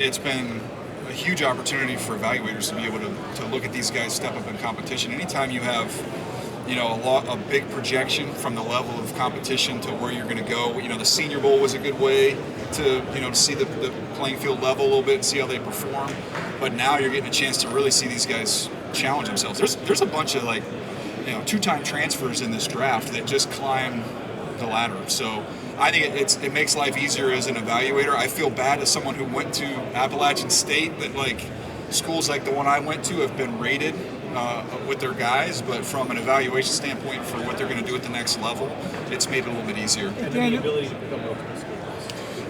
it's been a huge opportunity for evaluators to be able to look at these guys step up in competition. Anytime you have a big projection from the level of competition to where you're going to go. The Senior Bowl was a good way to see the playing field level a little bit and see how they perform. But now you're getting a chance to really see these guys challenge themselves. There's a bunch of two-time transfers in this draft that just climb the ladder. So I think it makes life easier as an evaluator. I feel bad as someone who went to Appalachian State that schools like the one I went to have been rated with their guys, but from an evaluation standpoint for what they're going to do at the next level, it's made it a little bit easier. And then the ability to become more comfortable.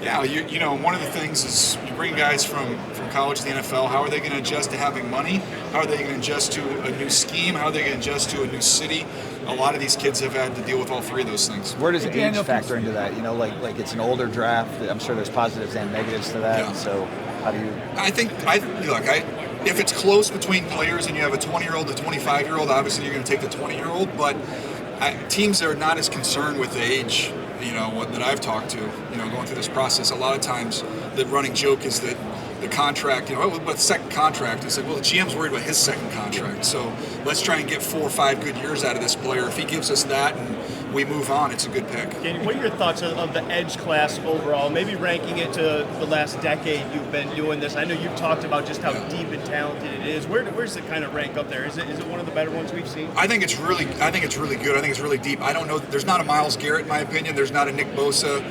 Yeah, one of the things is you bring guys from college to the NFL. How are they going to adjust to having money? How are they going to adjust to a new scheme? How are they going to adjust to a new city? A lot of these kids have had to deal with all three of those things. Where does age factor into that? Like it's an older draft. I'm sure there's positives and negatives to that. Yeah. So how do you? If it's close between players and you have a 20-year-old, a 25-year-old, obviously you're going to take the 20-year-old. But teams are not as concerned with the age, that I've talked to, going through this process. A lot of times the running joke is that the contract, with second contract, it's like, well, the GM's worried about his second contract. So let's try and get 4 or 5 good years out of this player. If he gives us that and we move on, it's a good pick. Danny, what are your thoughts of the edge class overall? Maybe ranking it to the last decade you've been doing this. I know you've talked about just how deep and talented it is. Where does it kind of rank up there? Is it one of the better ones we've seen? I think it's really good. I think it's really deep. I don't know. There's not a Myles Garrett, in my opinion. There's not a Nick Bosa.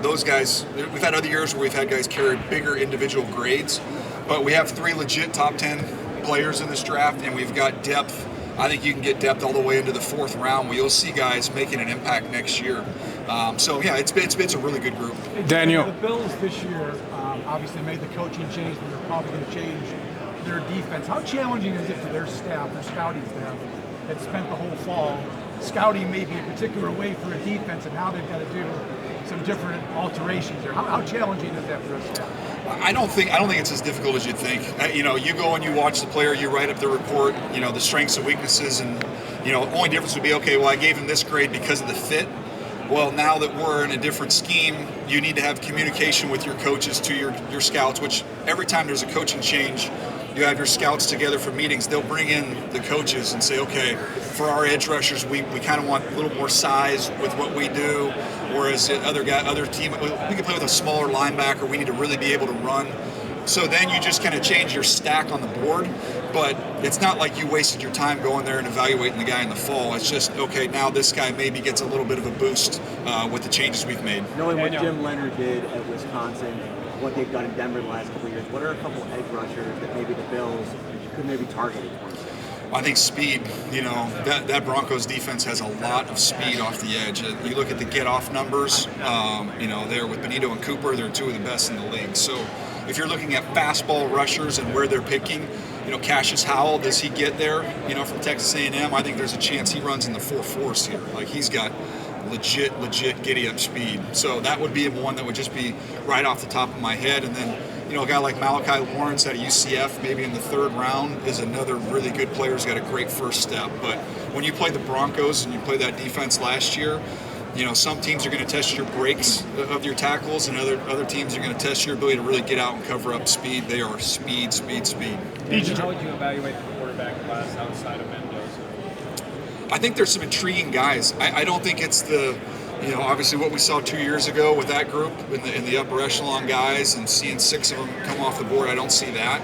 Those guys. We've had other years where we've had guys carry bigger individual grades, but we have 3 legit top 10 players in this draft, and we've got depth. I think you can get depth all the way into the 4th round where you'll see guys making an impact next year. It's a really good group. Daniel. The Bills this year obviously made the coaching change, but they're probably going to change their defense. How challenging is it for their staff, their scouting staff, that spent the whole fall scouting maybe a particular way for a defense and how they've got to do some different alterations there? How challenging is that for their staff? I don't think it's as difficult as you'd think. You go and you watch the player, you write up the report, the strengths and weaknesses, and only difference would be, okay, well, I gave him this grade because of the fit. Well, now that we're in a different scheme, you need to have communication with your coaches to your scouts, which every time there's a coaching change, you have your scouts together for meetings. They'll bring in the coaches and say, okay, for our edge rushers, we kind of want a little more size with what we do, whereas the other team, we can play with a smaller linebacker. We need to really be able to run. So then you just kind of change your stack on the board, but it's not like you wasted your time going there and evaluating the guy in the fall. It's just, okay, now this guy maybe gets a little bit of a boost with the changes we've made. Knowing what Jim Leonard did at Wisconsin, what they've done in Denver the last couple of years, what are a couple edge rushers that maybe the Bills could maybe target in 2026? I think speed. That Broncos defense has a lot of speed off the edge. You look at the get-off numbers, there with Benito and Cooper, they're 2 of the best in the league. So if you're looking at fastball rushers and where they're picking, Cassius Howell, does he get there, from Texas A&M? I think there's a chance he runs in the 4.4s here. He's got legit giddy-up speed. So that would be one that would just be right off the top of my head. And then, a guy like Malachi Lawrence out of UCF, maybe in the 3rd round, is another really good player. He's got a great first step. But when you play the Broncos and you play that defense last year, some teams are going to test your breaks of your tackles, and other teams are going to test your ability to really get out and cover up speed. They are speed. How would you evaluate the quarterback class outside of Mendoza? I think there's some intriguing guys. I don't think it's obviously what we saw 2 years ago with that group in the upper echelon guys and seeing 6 of them come off the board. I don't see that.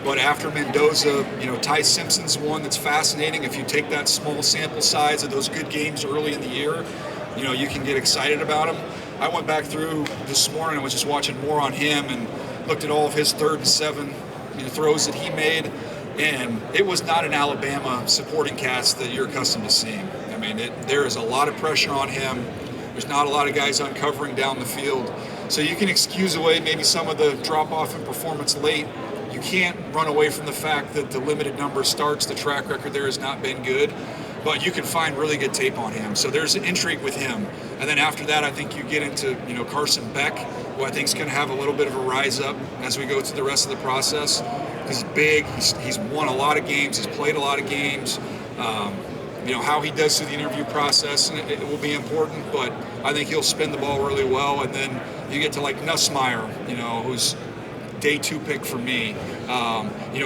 But after Mendoza, Ty Simpson's one that's fascinating. If you take that small sample size of those good games early in the year, you can get excited about him. I went back through this morning and was just watching more on him and looked at all of his 3rd and 7 throws that he made. And it was not an Alabama supporting cast that you're accustomed to seeing. I mean, there is a lot of pressure on him. There's not a lot of guys uncovering down the field. So you can excuse away maybe some of the drop-off in performance late. You can't run away from the fact that the limited number of starts, the track record there has not been good. But you can find really good tape on him. So there's an intrigue with him. And then after that, I think you get into, Carson Beck, who I think is going to have a little bit of a rise up as we go through the rest of the process. He's big. He's won a lot of games. He's played a lot of games. How he does through the interview process, and it will be important. But I think he'll spin the ball really well. And then you get to like Nussmeier, who's day 2 pick for me.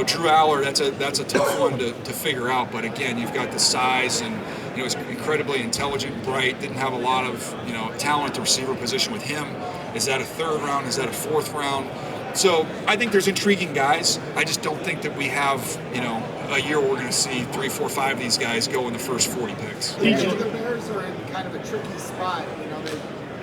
Drew Aller, that's a tough one to figure out. But again, you've got the size, and he's incredibly intelligent, bright. Didn't have a lot of talent at the receiver position with him. Is that a 3rd round? Is that a 4th round? So I think there's intriguing guys. I just don't think that we have a year where we're going to see 3, 4, 5 of these guys go in the first 40 picks. The Bears are in kind of a tricky spot. They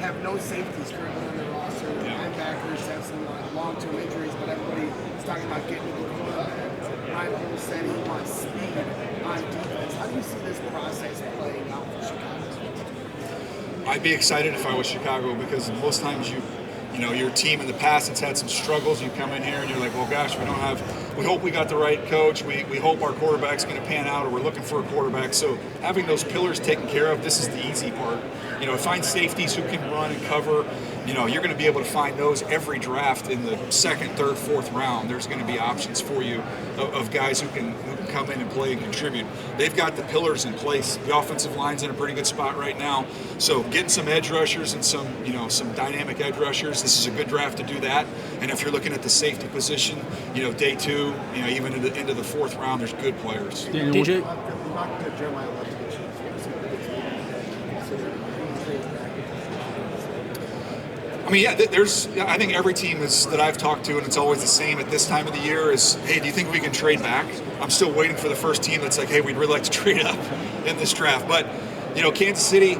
have no safeties currently on their roster. Linebackers have some long-term injuries, but everybody's talking about getting to the quarterback. Ryan Poles said he wants speed on defense. How do you see this process playing out for Chicago? I'd be excited if I was Chicago, because most times your team in the past that's had some struggles, you come in here and you're like, well, gosh, we hope we got the right coach. We hope our quarterback's going to pan out, or we're looking for a quarterback. So having those pillars taken care of, this is the easy part. Find safeties who can run and cover. You're going to be able to find those every draft in the 2nd, 3rd, 4th round. There's going to be options for you of guys who can come in and play and contribute. They've got the pillars in place. The offensive line's in a pretty good spot right now. So getting some edge rushers and some dynamic edge rushers, this is a good draft to do that. And if you're looking at the safety position, day 2, even into the 4th round, there's good players. DJ? Jeremiah Love to get you. I think every team that I've talked to, and it's always the same at this time of the year, is, hey, do you think we can trade back? I'm still waiting for the first team that's like, hey, we'd really like to trade up in this draft. But, Kansas City,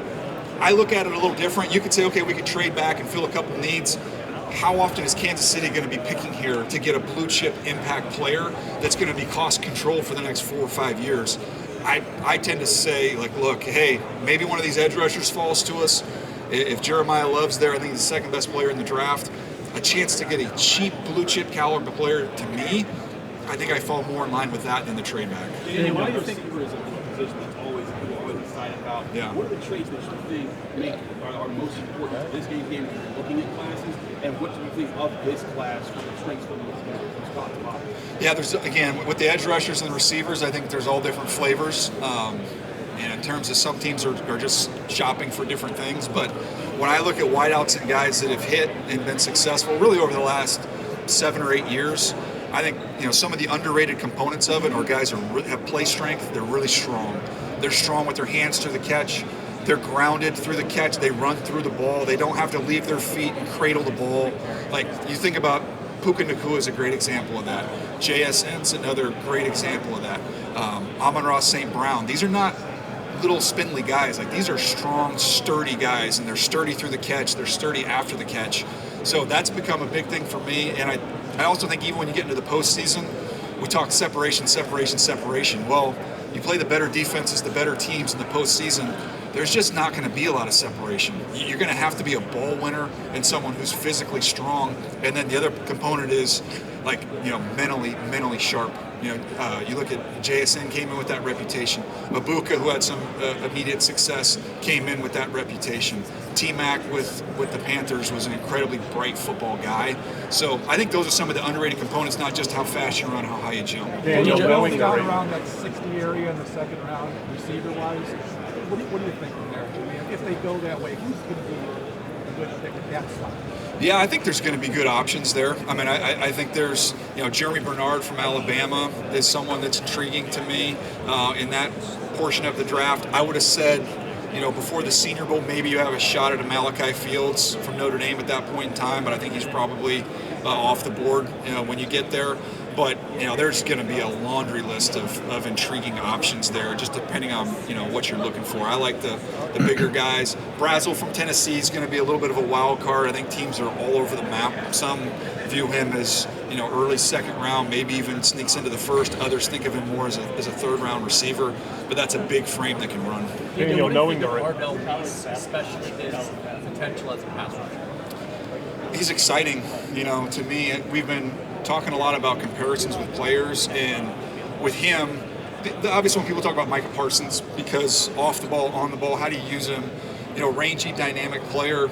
I look at it a little different. You could say, okay, we could trade back and fill a couple needs. How often is Kansas City going to be picking here to get a blue chip impact player that's going to be cost controlled for the next 4 or 5 years? I tend to say, look, hey, maybe one of these edge rushers falls to us. If Jeremiah Love's there, I think he's the 2nd best player in the draft. A chance to get a cheap blue chip caliber player, to me, I think I fall more in line with that than the trade back. And why do you think we're in a position that's always excited about? Yeah. What are the traits that you think are most important to this game looking at classes, and what do you think of this class for the strengths from top to bottom? Yeah, there's, again, with the edge rushers and the receivers, I think there's all different flavors. And in terms of some teams are just shopping for different things. But when I look at wideouts and guys that have hit and been successful really over the last 7 or 8 years, I think some of the underrated components of it are guys who have play strength. They're really strong. They're strong with their hands through the catch. They're grounded through the catch. They run through the ball. They don't have to leave their feet and cradle the ball. Like, you think about Puka Nacua is a great example of that. JSN's another great example of that. Amon-Ra St. Brown. These are not little spindly guys. These are strong, sturdy guys, and they're sturdy through the catch. They're sturdy after the catch. So that's become a big thing for me. And I also think even when you get into the postseason, we talk separation. Well, you play the better defenses, the better teams in the postseason. There's just not going to be a lot of separation. You're going to have to be a ball winner and someone who's physically strong. And then the other component is mentally sharp. You look at JSN came in with that reputation. Mabuka, who had some immediate success, came in with that reputation. T-Mac with the Panthers was an incredibly bright football guy. So I think those are some of the underrated components, not just how fast you run, how high you jump. Daniel Belling got around that 60 area in the 2nd round, receiver-wise. What do you think from there, Jimmy? If they go that way, who's going to be a good pick at that spot? Yeah, I think there's going to be good options there. I think there's, Jeremy Bernard from Alabama is someone that's intriguing to me in that portion of the draft. I would have said, before the Senior Bowl, maybe you have a shot at a Malachi Fields from Notre Dame at that point in time, but I think he's probably off the board, when you get there. But, there's going to be a laundry list of intriguing options there, just depending on, what you're looking for. I like the bigger guys. Brazel from Tennessee is going to be a little bit of a wild card. I think teams are all over the map. Some view him as, early 2nd round, maybe even sneaks into the 1st. Others think of him more as a 3rd round receiver, but that's a big frame that can run. Daniel, knowing the Ardell Pierce, especially his potential as a pass rusher. He's exciting, to me. We've been talking a lot about comparisons with players, and with him, obviously when people talk about Micah Parsons, because off the ball, on the ball, how do you use him? Rangy, dynamic player.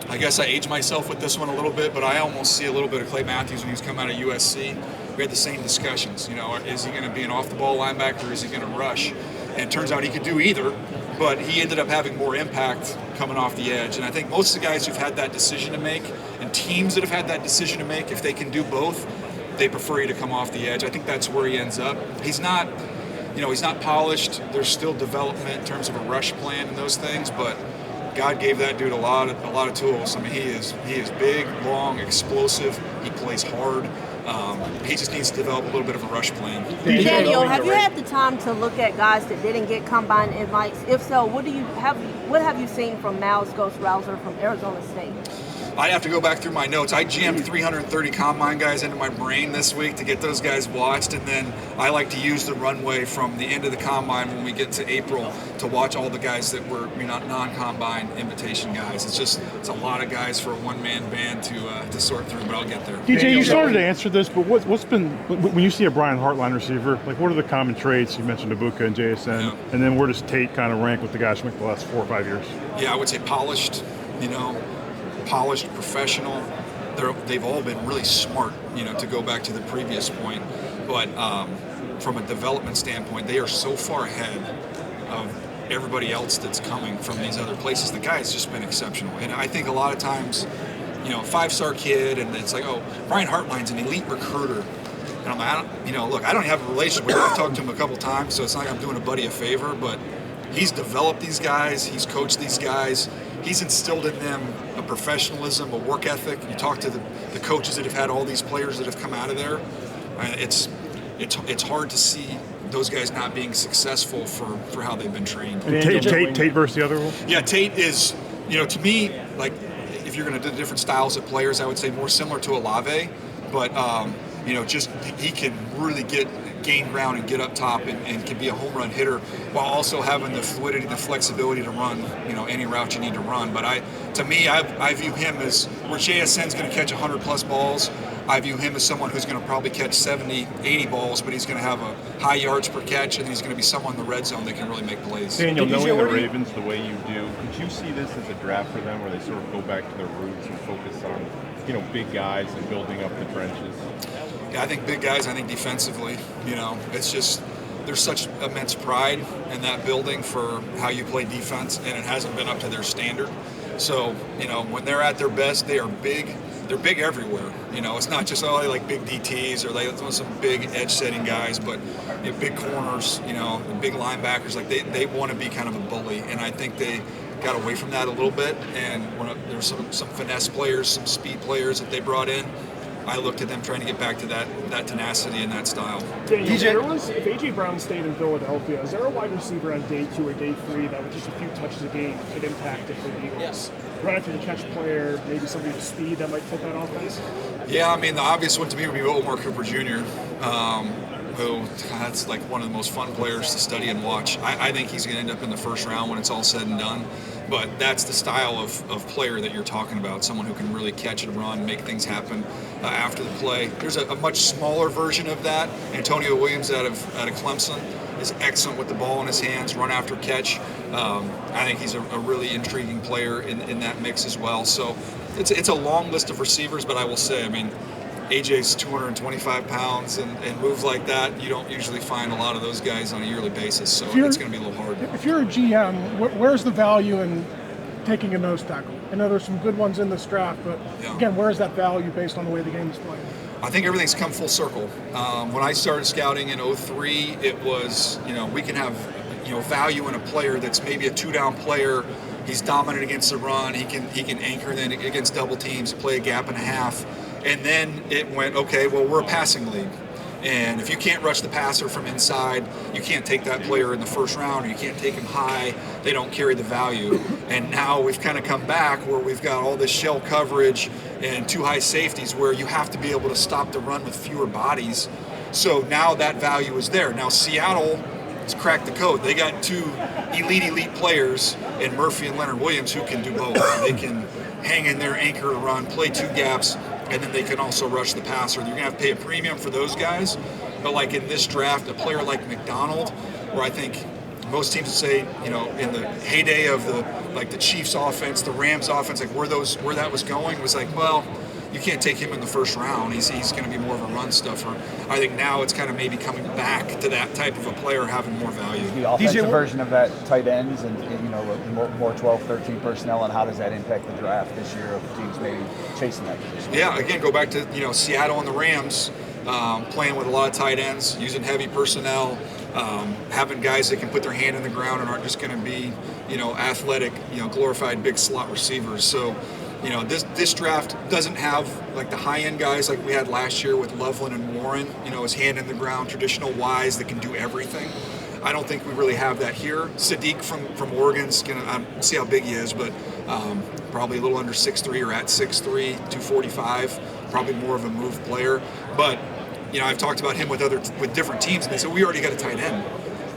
I guess I age myself with this one a little bit, but I almost see a little bit of Clay Matthews when he was coming out of USC. We had the same discussions. Is he going to be an off-the-ball linebacker, or is he going to rush? And it turns out he could do either, but he ended up having more impact coming off the edge. And I think most of the guys who've had that decision to make And teams that have had that decision to make, if they can do both, they prefer you to come off the edge. I think that's where he ends up. He's not, he's not polished. There's still development in terms of a rush plan and those things, but God gave that dude a lot of tools. I mean, he is big, long, explosive. He plays hard. He just needs to develop a little bit of a rush plan. Daniel, have you had the time to look at guys that didn't get combine invites? If so, what have you seen from Miles Ghost-Rouser from Arizona State? I have to go back through my notes. I jammed 330 combine guys into my brain this week to get those guys watched, and then I like to use the runway from the end of the combine when we get to April to watch all the guys that were non-combine invitation guys. It's a lot of guys for a one-man band to sort through, but I'll get there. DJ, you started to answer this, but what's been when you see a Brian Hartline receiver, like what are the common traits? You mentioned Ibuka and JSN, and then where does Tate kind of rank with the guys from the last 4 or 5 years? Yeah, I would say polished. Polished, professional. They've all been really smart, to go back to the previous point. But from a development standpoint, they are so far ahead of everybody else that's coming from these other places. The guy has just been exceptional. And I think a lot of times, 5-star kid, and it's like, oh, Brian Hartline's an elite recruiter. And I'm like, look, I don't have a relationship with him. I've talked to him a couple times, so it's not like I'm doing a buddy a favor, but he's developed these guys. He's coached these guys. He's instilled in them a professionalism, a work ethic. You talk to the coaches that have had all these players that have come out of there. It's hard to see those guys not being successful for how they've been trained. And Tate versus the other one? Yeah, Tate is, to me, like, if you're going to do different styles of players, I would say more similar to Olave, but just he can really gain ground and get up top and can be a home run hitter while also having the fluidity, the flexibility to run, any route you need to run. But I view him as where JSN's going to catch 100 plus balls. I view him as someone who's going to probably catch 70, 80 balls, but he's going to have a high yards per catch, and he's going to be someone in the red zone that can really make plays. Daniel, knowing the Ravens the way you do, could you see this as a draft for them where they sort of go back to their roots and focus on, big guys and building up the trenches? Yeah, I think big guys. I think defensively, it's just there's such immense pride in that building for how you play defense, and it hasn't been up to their standard. So, when they're at their best, they are big. They're big everywhere. It's not just they like big DTs or they some big edge-setting guys, but big corners, big linebackers. Like they want to be kind of a bully, and I think they got away from that a little bit. And there's some finesse players, some speed players that they brought in. I looked at them trying to get back to that tenacity and that style. Daniel, if A.J. Brown stayed in Philadelphia, is there a wide receiver on day 2 or day 3 that with just a few touches a game could impact it for the Eagles? Yes. Right after the catch player, maybe somebody with speed that might fit that offense? Yeah, the obvious one to me would be Omar Cooper Jr., who that's like one of the most fun players to study and watch. I think he's going to end up in the first round when it's all said and done. But that's the style of player that you're talking about, someone who can really catch and run, make things happen after the play. There's a much smaller version of that. Antonio Williams out of Clemson is excellent with the ball in his hands, run after catch. I think he's a really intriguing player in that mix as well. So it's a long list of receivers, but I will say, AJ's 225 pounds and moves like that. You don't usually find a lot of those guys on a yearly basis, so it's going to be a little hard. If you're a GM, where's the value in taking a nose tackle? I know there's some good ones in this draft, but again, where's that value based on the way the game is played? I think everything's come full circle. When I started scouting in 2003, it was, we can have, value in a player that's maybe a 2-down player. He's dominant against the run. He can anchor then against double teams, play a gap and a half. And then it went, okay, well, we're a passing league. And if you can't rush the passer from inside, you can't take that player in the first round, or you can't take him high. They don't carry the value. And now we've kind of come back where we've got all this shell coverage and 2 high safeties where you have to be able to stop the run with fewer bodies. So now that value is there. Now Seattle has cracked the code. They got 2 elite players in Murphy and Leonard Williams who can do both. They can hang in their anchor run, play 2 gaps, and then they can also rush the passer. You're going to have to pay a premium for those guys. But like in this draft, a player like McDonald, where I think most teams would say, in the heyday of the Chiefs offense, the Rams offense, like where that was going, was like, well, you can't take him in the first round. He's going to be more of a run stuffer. I think now it's kind of maybe coming back to that type of a player having more value. The offensive version of that tight ends and more 12, 13 personnel, and how does that impact the draft this year of teams maybe chasing that position? Yeah, again, go back to Seattle and the Rams, playing with a lot of tight ends, using heavy personnel, having guys that can put their hand in the ground and aren't just going to be athletic, glorified big slot receivers. So this draft doesn't have like the high-end guys like we had last year with Loveland and Warren, his hand in the ground, traditional Ys that can do everything. I don't think we really have that here. Sadiq from Oregon's gonna see how big he is, but probably a little under 6'3" or at 6'3", 245, probably more of a move player. But I've talked about him with different teams, and they said we already got a tight end.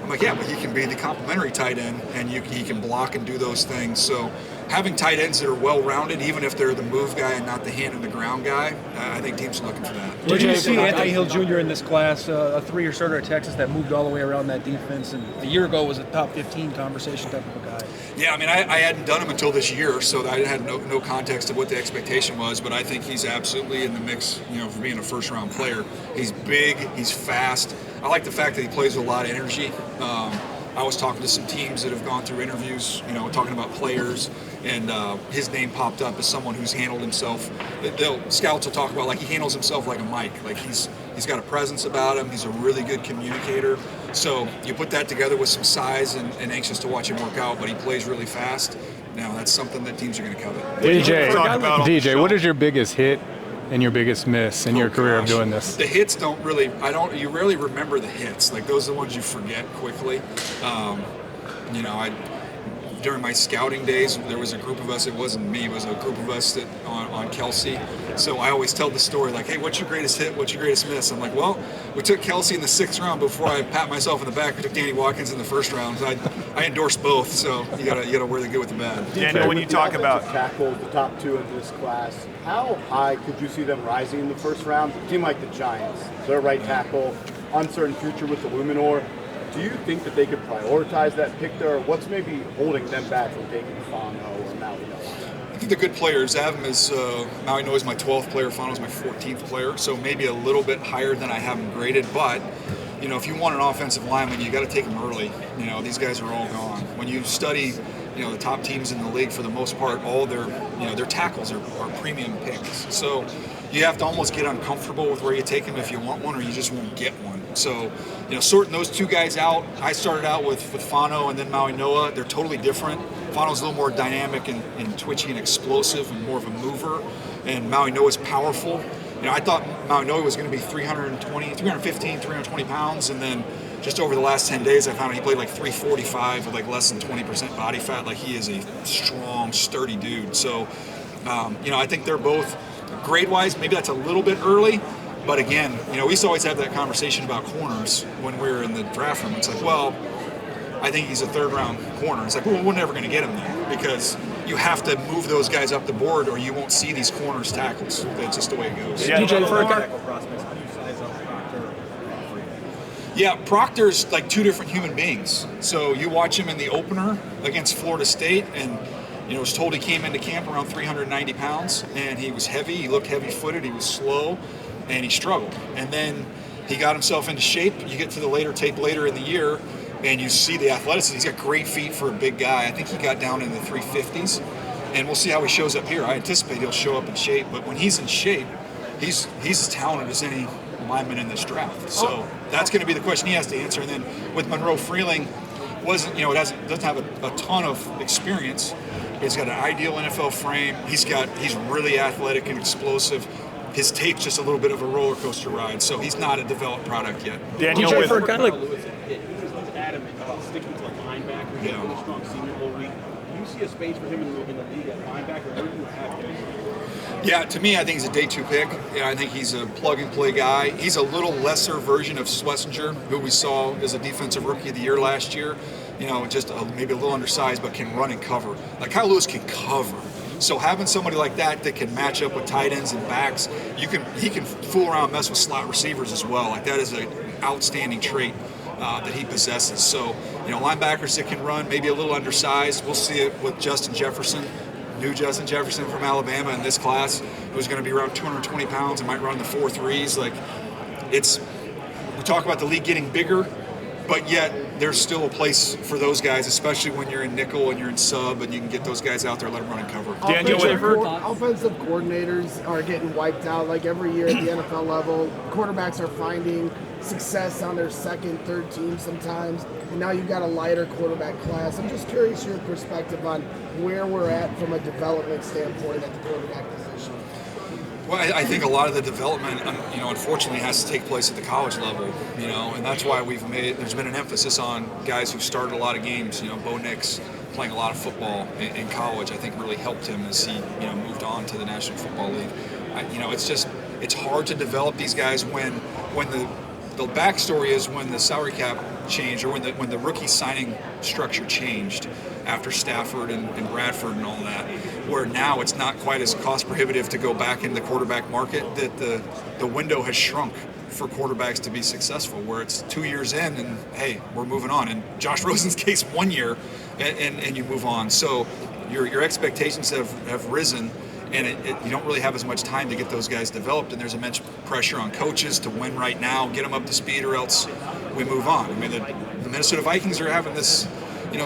I'm like, yeah, but he can be the complementary tight end, and he can block and do those things. So having tight ends that are well-rounded, even if they're the move guy and not the hand-in-the-ground guy, I think teams are looking for that. Did you see Anthony Hill Jr. in this class, a 3-year starter at Texas that moved all the way around that defense, and a year ago was a top 15 conversation type of a guy? Yeah, I mean, I hadn't done him until this year, so I had no context of what the expectation was, but I think he's absolutely in the mix, for being a first-round player. He's big, he's fast. I like the fact that he plays with a lot of energy. I was talking to some teams that have gone through interviews, talking about players, and his name popped up as someone who's handled himself. Scouts will talk about like he handles himself like a mic, like he's got a presence about him. He's a really good communicator. So you put that together with some size and anxious to watch him work out, but he plays really fast. Now that's something that teams are going to covet. DJ, what is your biggest hit and your biggest miss in your career of doing this? The hits you rarely remember the hits. Like those are the ones you forget quickly. During my scouting days, there was a group of us, it wasn't me, it was a group of us that on Kelsey. So I always tell the story like, hey, what's your greatest hit? What's your greatest miss? I'm like, well, we took Kelsey in the 6th round before I pat myself in the back. We took Danny Watkins in the 1st round. I endorse both, so you gotta wear the good with the bad. Daniel, when you talk about tackles, the top 2 of this class, how high could you see them rising in the 1st round? A team like the Giants, their right tackle, uncertain future with the Illuminor. Do you think that they could prioritize that pick there, or what's maybe holding them back from taking Fano or Maui Noa? I think they're good players. Avim is, Maui Noa is my 12th player, Fano is my 14th player, so maybe a little bit higher than I have them graded, but if you want an offensive lineman, you got to take them early. These guys are all gone. When you study, the top teams in the league, for the most part, all their tackles are premium picks. So you have to almost get uncomfortable with where you take them if you want one, or you just won't get one. So, sorting those 2 guys out, I started out with Fano and then Maui Noa. They're totally different. Fano's a little more dynamic and twitchy and explosive and more of a mover, and Maui Noa's powerful. I thought Maui Noa was going to be 320 pounds, and then just over the last 10 days, I found out he played like 345 with like less than 20% body fat. Like he is a strong, sturdy dude. So, I think they're both grade-wise. Maybe that's a little bit early. But again, we used to always have that conversation about corners when we were in the draft room. It's like, well, I think he's a 3rd-round corner. It's like, well, we're never going to get him there because you have to move those guys up the board or you won't see these corners tackles. That's just the way it goes. Yeah, DJ, for a guy. Yeah, Proctor's like 2 different human beings. So you watch him in the opener against Florida State, and was told he came into camp around 390 pounds, and he was heavy. He looked heavy-footed. He was slow. And he struggled. And then he got himself into shape. You get to the tape later in the year, and you see the athleticism. He's got great feet for a big guy. I think he got down in the 350s. And we'll see how he shows up here. I anticipate he'll show up in shape. But when he's in shape, he's as talented as any lineman in this draft. So that's going to be the question he has to answer. And then with Monroe Freeling, doesn't have a ton of experience. He's got an ideal NFL frame. He's really athletic and explosive. His tape's just a little bit of a roller coaster ride, so he's not a developed product yet. Daniel, for a guy like he was adamant about sticking to a linebacker. He's been a strong Senior Bowl week. Do you see a space for him in the league at linebacker? Where do you have him? Yeah, to me, I think he's a day 2 pick. Yeah, I think he's a plug-and-play guy. He's a little lesser version of Schlesinger, who we saw as a defensive rookie of the year last year. Just maybe a little undersized, but can run and cover. Like Kyle Lewis can cover. So having somebody like that can match up with tight ends and backs, he can fool around and mess with slot receivers as well. Like that is an outstanding trait that he possesses. So, linebackers that can run, maybe a little undersized. We'll see it with Justin Jefferson. knew Justin Jefferson from Alabama in this class, who's going to be around 220 pounds and might run the 4.3s. Like, we talk about the league getting bigger, but yet there's still a place for those guys, especially when you're in nickel and you're in sub and you can get those guys out there, let them run and cover. Offensive coordinators are getting wiped out like every year at the NFL level. Quarterbacks are finding success on their second, third team sometimes, and now you've got a lighter quarterback class. I'm just curious your perspective on where we're at from a development standpoint at the quarterback position. Well, I think a lot of the development, unfortunately, has to take place at the college level, and that's why there's been an emphasis on guys who've started a lot of games. Bo Nix playing a lot of football in college, I think really helped him as he, moved on to the National Football League. It's hard to develop these guys when the backstory is when the salary cap changed, or when the rookie signing structure changed after Stafford and Bradford and all that, where now it's not quite as cost prohibitive to go back into the quarterback market, that the window has shrunk for quarterbacks to be successful, where it's 2 years in and hey, we're moving on. In Josh Rosen's case, 1 year and you move on. So your expectations have risen, and you don't really have as much time to get those guys developed, and there's immense pressure on coaches to win right now, get them up to speed, or else we move on. I mean, the Minnesota Vikings are having this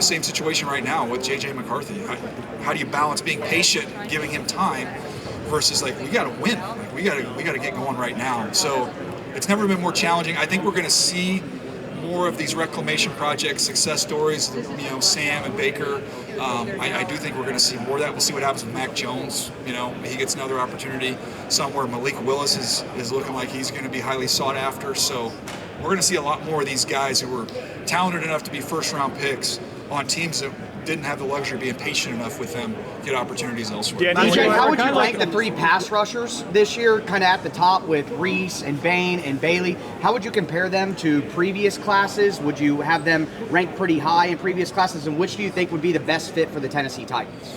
same situation right now with J.J. McCarthy. How do you balance being patient, giving him time, versus like, we got to win, like we got to get going right now. So it's never been more challenging. I think we're going to see more of these reclamation projects, success stories, Sam and Baker. I do think we're going to see more of that. We'll see what happens with Mac Jones. He gets another opportunity somewhere. Malik Willis is looking like he's going to be highly sought after. So we're going to see a lot more of these guys who were talented enough to be first-round picks on teams that didn't have the luxury of being patient enough with them get opportunities elsewhere. DJ, how would you rank the three pass rushers this year, kind of at the top with Reese and Bain and Bailey? How would you compare them to previous classes? Would you have them ranked pretty high in previous classes? And which do you think would be the best fit for the Tennessee Titans?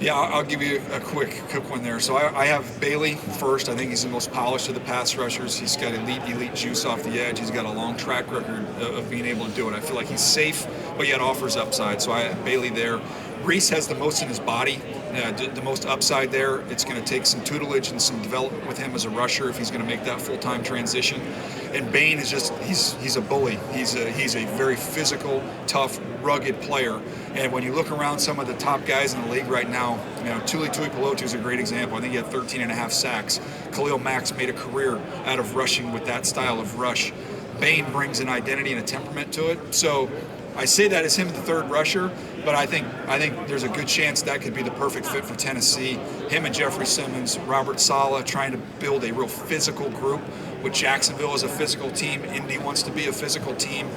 Yeah, I'll give you a quick one there. So I have Bailey first. I think he's the most polished of the pass rushers. He's got elite juice off the edge. He's got a long track record of being able to do it. I feel like he's safe, but yet offers upside. So I have Bailey there. Reese has the most in his body, the most upside there. It's going to take some tutelage and some development with him as a rusher if he's going to make that full-time transition. And Bain is he's a bully. He's a very physical, tough, rugged player. And when you look around some of the top guys in the league right now, Tuli Tuipulotu is a great example. I think he had 13.5 sacks. Khalil Mack's made a career out of rushing with that style of rush. Bain brings an identity and a temperament to it. So I say that as him, the third rusher, but I think there's a good chance that could be the perfect fit for Tennessee. Him and Jeffrey Simmons, Robert Saleh, trying to build a real physical group. With Jacksonville as a physical team, Indy wants to be a physical team,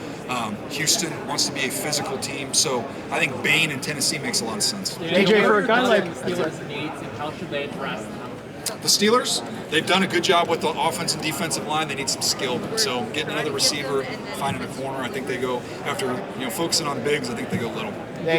Houston wants to be a physical team. So I think Bain in Tennessee makes a lot of sense. AJ, for a guy like Steelers needs, and how should they address them? The Steelers, they've done a good job with the offense and defensive line. They need some skill. So getting another receiver, finding a corner, I think they go after focusing on bigs. I think they go little. Thanks.